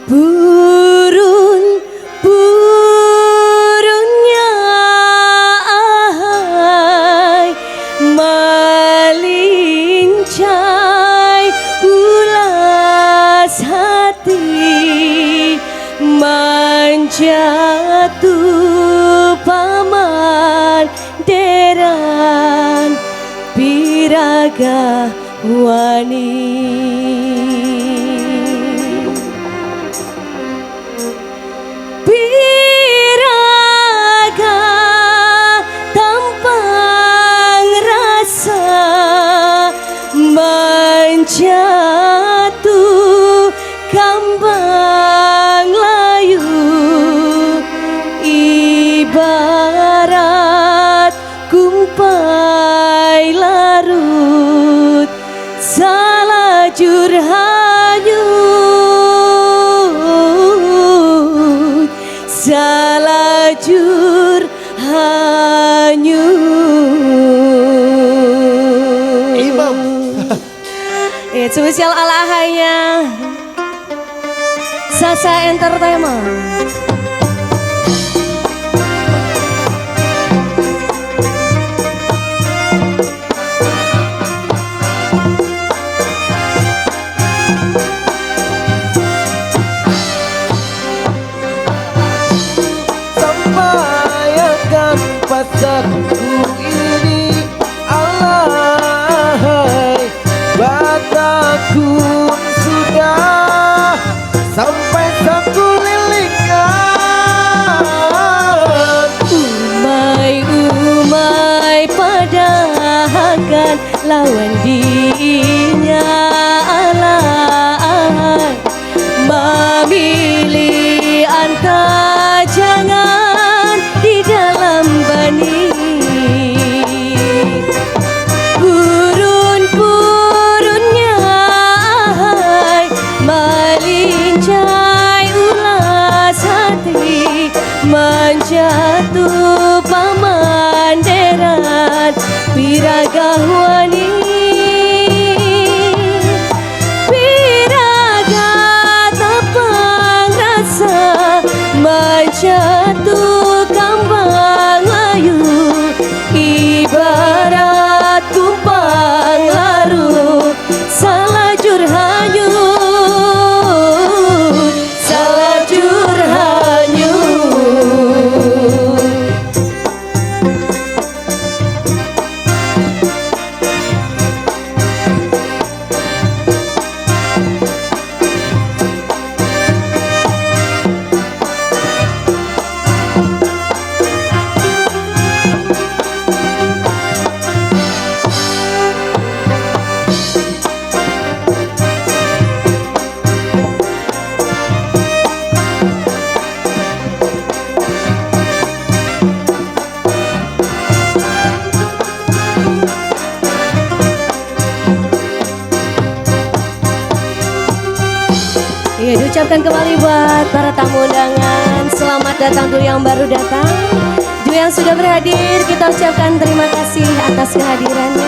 Burun-burunnya melincai ulas hati, menjatuh paman deran piraga wani. Piraga tampang rasa menjatuh kambang layu, ibarat kumpai larut salajur hanyut, salajur hanyut. Imam. Spesial ala hanya Sasa Entertainment. Semayakan pasanku ini, alahai bataku sudah sampai saku lilingkan. Umai padahakan lawan dinya alai, memilih antara jangan di dalam bani. Burun-burunnya melincai ulas hati, menjatuh paman deran piraga wani. Piraga tapang rasa menjatuh kambang layu, ibarat tumpang larut salajur hanyut, salajur hanyut. Ya, diucapkan kembali buat para tamu undangan. Selamat datang dulu yang baru datang. Dulu yang sudah berhadir, kita ucapkan terima kasih atas kehadirannya.